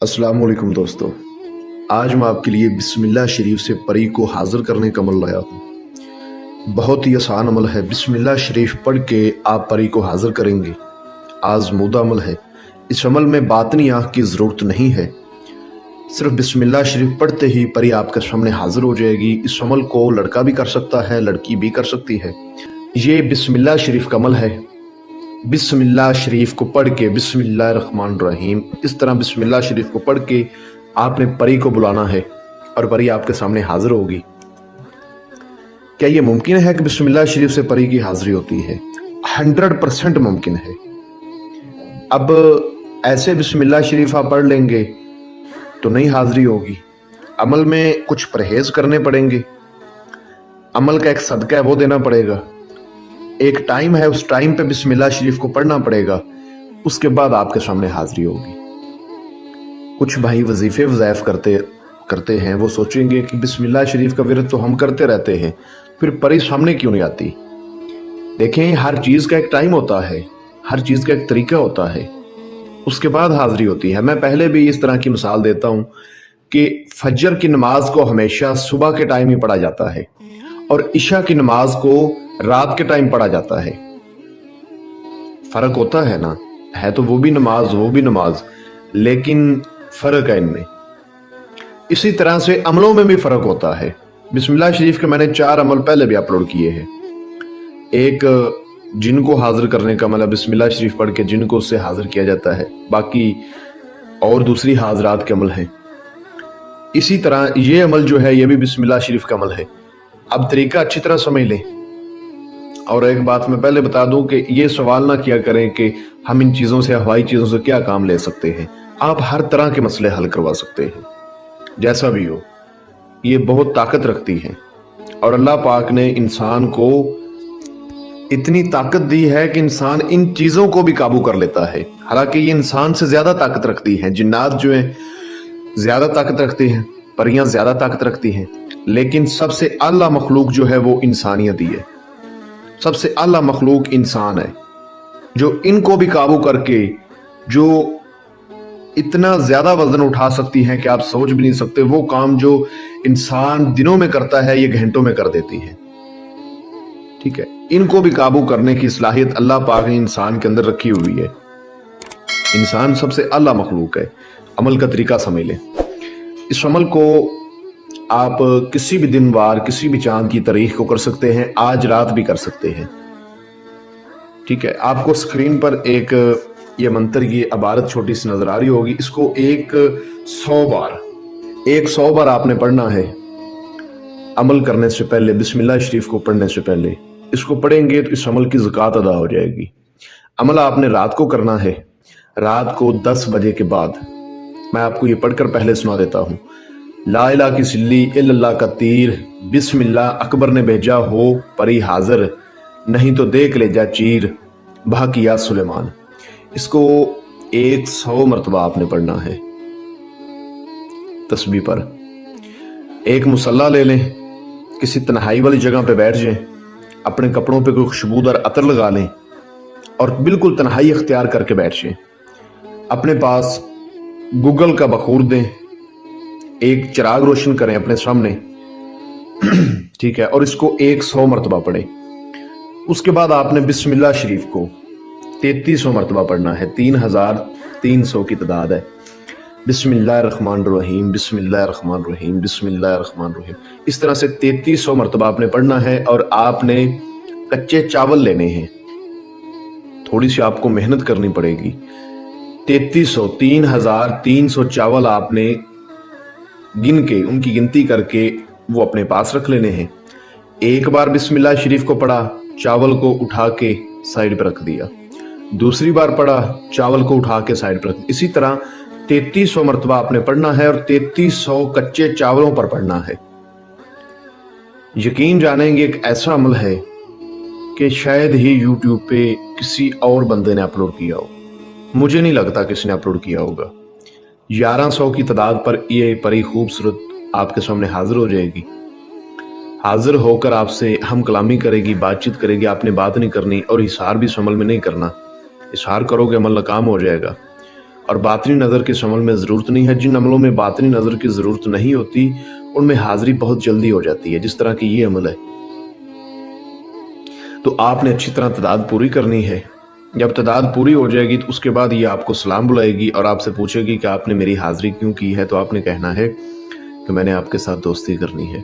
अस्सलाम वालेकुम दोस्तों। आज मैं आपके लिए बिस्मिल्लाह शरीफ से परी को हाजिर करने का अमल लाया हूँ। बहुत ही आसान अमल है। बिस्मिल्लाह शरीफ पढ़ के आप परी को हाजिर करेंगे। आज़मूदा अमल है। इस अमल में बातनी आँख की ज़रूरत नहीं है। सिर्फ बिस्मिल्लाह शरीफ पढ़ते ही परी आपके सामने हाजिर हो जाएगी। इस अमल को लड़का भी कर सकता है, लड़की भी कर सकती है। ये बिस्मिल्लाह शरीफ का अमल है। बिस्मिल्लाह शरीफ को पढ़ के बिस्मिल्लाहिर्रहमानिर्रहीम, इस तरह बिस्मिल्लाह शरीफ को पढ़ के आपने परी को बुलाना है और परी आपके सामने हाजिर होगी। क्या ये मुमकिन है कि बिस्मिल्लाह शरीफ से परी की हाजिरी होती है? 100% मुमकिन है। अब ऐसे बिस्मिल्लाह शरीफ आप पढ़ लेंगे तो नहीं हाजिरी होगी। अमल में कुछ परहेज करने पड़ेंगे। अमल का एक सदका है, वो देना पड़ेगा। एक टाइम है, उस टाइम पे बिस्मिल्लाह शरीफ को पढ़ना पड़ेगा। उसके बाद आपके सामने हाजिरी होगी। कुछ भाई वजीफे वज़ाइफ करते हैं, वो सोचेंगे कि बिस्मिल्लाह शरीफ का विरद तो हम करते रहते हैं, फिर परी सामने क्यों नहीं आती? देखें, हर चीज़ का एक टाइम होता है, हर चीज़ का एक तरीका होता है, उसके बाद हाजिरी होती है। मैं पहले भी इस तरह की मिसाल देता हूँ कि फजर की नमाज को हमेशा सुबह के टाइम ही पढ़ा जाता है और इशा की नमाज को रात के टाइम पढ़ा जाता है। फर्क होता है ना, है तो वो भी नमाज, लेकिन फर्क है इनमें। इसी तरह से अमलों में भी फर्क होता है। बिस्मिल्लाह शरीफ के मैंने 4 अमल पहले भी अपलोड किए हैं। एक जिनको हाजिर करने का मतलब बिस्मिल्लाह शरीफ पढ़ के जिनको उससे हाजिर किया जाता है, बाकी और दूसरी हाजरात के अमल हैं। इसी तरह ये अमल जो है ये भी बिस्मिल्लाह शरीफ का अमल है। अब तरीका अच्छी तरह समझ लें। और एक बात मैं पहले बता दूं कि ये सवाल ना किया करें कि हम इन चीज़ों से, हवाई चीज़ों से क्या काम ले सकते हैं। आप हर तरह के मसले हल करवा सकते हैं, जैसा भी हो। ये बहुत ताकत रखती है और अल्लाह पाक ने इंसान को इतनी ताकत दी है कि इंसान इन चीज़ों को भी काबू कर लेता है। हालांकि ये इंसान से ज़्यादा ताकत रखती हैं। जिन्नात जो है ज़्यादा ताकत रखती हैं, परियां ज़्यादा ताकत रखती हैं, लेकिन सबसे आला मखलूक जो है वो इंसानियत ही है। सबसे आला मखलूक इंसान है, जो इनको भी काबू करके जो इतना ज्यादा वजन उठा सकती है कि आप सोच भी नहीं सकते। वो काम जो इंसान दिनों में करता है ये घंटों में कर देती है। ठीक है, इनको भी काबू करने की सलाहियत अल्लाह पाक ने इंसान के अंदर रखी हुई है। इंसान सबसे आला मखलूक है। अमल का तरीका समझ लें। इस अमल को आप किसी भी दिन वार, किसी भी चांद की तारीख को कर सकते हैं, आज रात भी कर सकते हैं। ठीक है, आपको स्क्रीन पर एक ये मंत्र की इबारत छोटी सी नजर आ रही होगी। इसको 100 बार आपने पढ़ना है। अमल करने से पहले, बिस्मिल्लाह शरीफ को पढ़ने से पहले इसको पढ़ेंगे तो इस अमल की ज़कात अदा हो जाएगी। अमल आपने रात को करना है, रात को 10 बजे के बाद। मैं आपको ये पढ़कर पहले सुना देता हूँ। ला इलाहा की सिल्ली इल्लल्लाह का तीर, बिस्मिल्लाह अकबर ने भेजा हो परी हाजिर, नहीं तो देख ले जा चीर, भाकिया सुलेमान। इसको 100 मरतबा आपने पढ़ना है तस्बीह पर। एक मुसल्ला ले लें, किसी तन्हाई वाली जगह पे बैठ जाएं, अपने कपड़ों पे कोई खुशबूदार अतर लगा लें और बिल्कुल तन्हाई इख्तियार करके बैठ जाएं। अपने पास गूगल का बखूर दें, एक चिराग रोशन करें अपने सामने। ठीक है, और इसको 100 मरतबा पढ़ें। उसके बाद आपने बिस्मिल्लाह शरीफ को 3300 मरतबा पढ़ना है। 3300 की तादाद है। बिस्मिल्लाहिर्रहमानिर्रहीम, बिस्मिल्लाहिर्रहमानिर्रहीम, बिस्मिल्लाहिर्रहमानिर्रहीम। इस तरह से 3300 मरतबा आपने पढ़ना है। और आपने कच्चे चावल लेने हैं। थोड़ी सी आपको मेहनत करनी पड़ेगी। 3300 चावल आपने गिन के, उनकी गिनती करके वो अपने पास रख लेने हैं। एक बार बिस्मिल्लाह शरीफ को पढ़ा, चावल को उठा के साइड पर रख दिया। दूसरी बार पढ़ा, चावल को उठा के साइड पर रख दिया। इसी तरह 3300 मरतबा आपने पढ़ना है और 3300 कच्चे चावलों पर पढ़ना है। यकीन जानेंगे, एक ऐसा अमल है कि शायद ही यूट्यूब पे किसी और बंदे ने अपलोड किया हो। मुझे नहीं लगता किसी ने अपलोड किया होगा। 1100 की तादाद पर ये परी खूबसूरत आपके सामने हाजिर हो जाएगी। हाजिर होकर आपसे हम कलामी करेगी, बातचीत करेगी। आपने बात नहीं करनी और इशार भी इस अमल में नहीं करना। इशार करोगे अमल नाकाम हो जाएगा। और बातनी नज़र के इस अमल में ज़रूरत नहीं है। जिन अमलों में बातनी नज़र की ज़रूरत नहीं होती उनमें हाज़िरी बहुत जल्दी हो जाती है, जिस तरह की ये अमल है। तो आपने अच्छी तरह तादाद पूरी करनी है। जब तादाद पूरी हो जाएगी तो उसके बाद ये आपको सलाम बुलाएगी और आपसे पूछेगी कि आपने मेरी हाज़िरी क्यों की है। तो आपने कहना है कि मैंने आपके साथ दोस्ती करनी है।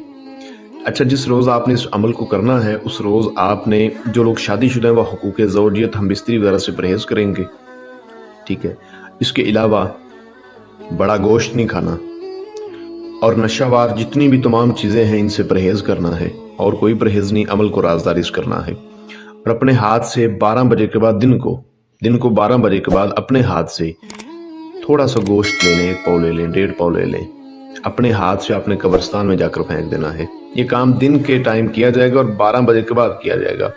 अच्छा, जिस रोज़ आपने इस अमल को करना है उस रोज़ आपने, जो लोग शादीशुदा हैं, वह हुकूक ज़ौजियत, हम बिस्तरी वगैरह से परहेज़ करेंगे, ठीक है। इसके अलावा बड़ा गोश्त नहीं खाना और नशावार जितनी भी तमाम चीज़ें हैं इनसे परहेज़ करना है, और कोई परहेज़ नहीं, अमल को राजदारी से करना है। और अपने हाथ से 12 बजे के बाद दिन को 12 बजे के बाद अपने हाथ से थोड़ा सा गोश्त ले लें, 1 पाव ले लें, 1.5 पाव ले लें, अपने हाथ से अपने कब्रिस्तान में जाकर फेंक देना है। ये काम दिन के टाइम किया जाएगा और 12 बजे के बाद किया जाएगा,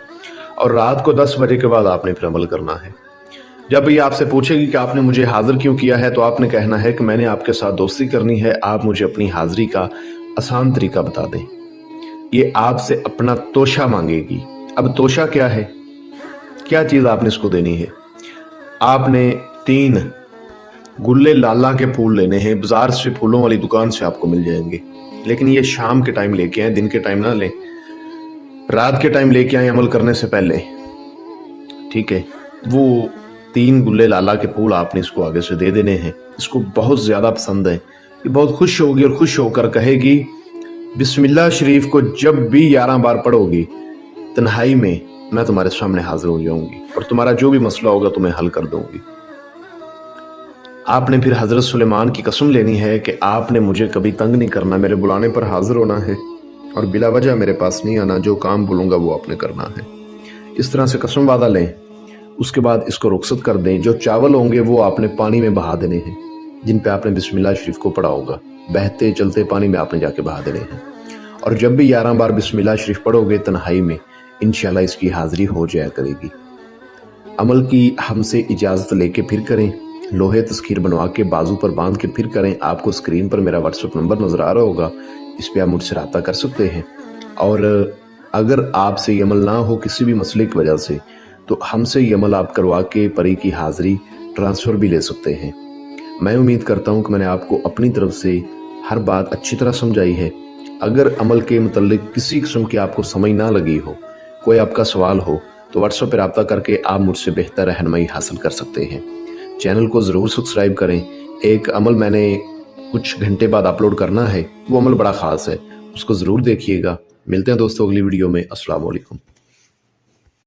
और रात को 10 बजे के बाद आपने फिर अमल करना है। जब ये आपसे पूछेगी कि आपने मुझे हाजिर क्यों किया है, तो आपने कहना है कि मैंने आपके साथ दोस्ती करनी है, आप मुझे अपनी हाजिरी का आसान तरीका बता दें। ये आपसे अपना तोशा मांगेगी। अब तोशा क्या है, क्या चीज़ आपने इसको देनी है? आपने 3 गुल्ले लाला के फूल लेने हैं, बाजार से फूलों वाली दुकान से आपको मिल जाएंगे, लेकिन ये शाम के टाइम लेके आए, दिन के टाइम ना लें, रात के टाइम लेके आए अमल करने से पहले, ठीक है। वो 3 गुल्ले लाला के फूल आपने इसको आगे से दे देने हैं। इसको बहुत ज़्यादा पसंद है, ये बहुत खुश होगी और खुश होकर कहेगी बिस्मिल्लाह शरीफ को जब भी 11 बार पढ़ोगी तन्हाई में मैं तुम्हारे सामने हाजिर हो जाऊंगी और तुम्हारा जो भी मसला होगा तुम्हें हल कर दूंगी। आपने फिर हज़रत सुलेमान की कसम लेनी है कि आपने मुझे कभी तंग नहीं करना, मेरे बुलाने पर हाजिर होना है और बिला वजह मेरे पास नहीं आना, जो काम बोलूँगा वो आपने करना है। इस तरह से कसम वादा लें। उसके बाद इसको रुखसत कर दें। जो चावल होंगे वो आपने पानी में बहा देने हैं, जिन पे आपने बिस्मिल्लाह शरीफ को पढ़ा होगा, बहते चलते पानी में आपने जाके बहा देने हैं। और जब भी 11 बार बिस्मिल्लाह शरीफ पढ़ोगे तन्हाई में, इंशाल्लाह इसकी हाजिरी हो जाया करेगी। अमल की हमसे इजाज़त लेके फिर करें, लोहे तस्खीर बनवा के बाजू पर बांध के फिर करें। आपको स्क्रीन पर मेरा व्हाट्सएप नंबर नज़र आ रहा होगा, इस पर आप मुझसे रब्ता कर सकते हैं। और अगर आपसे ये अमल ना हो किसी भी मसले की वजह से, तो हमसे ये अमल आप करवा के परी की हाज़िरी ट्रांसफ़र भी ले सकते हैं। मैं उम्मीद करता हूँ कि मैंने आपको अपनी तरफ से हर बात अच्छी तरह समझाई है। अगर अमल के मुतल्लिक किसी किस्म की आपको समझ ना लगी हो, कोई आपका सवाल हो, तो व्हाट्सएप पर रब्ता करके आप मुझसे बेहतर रहनुमाई हासिल कर सकते हैं। चैनल को ज़रूर सब्सक्राइब करें। एक अमल मैंने कुछ घंटे बाद अपलोड करना है, वो अमल बड़ा ख़ास है, उसको ज़रूर देखिएगा। मिलते हैं दोस्तों अगली वीडियो में। अस्सलाम वालेकुम।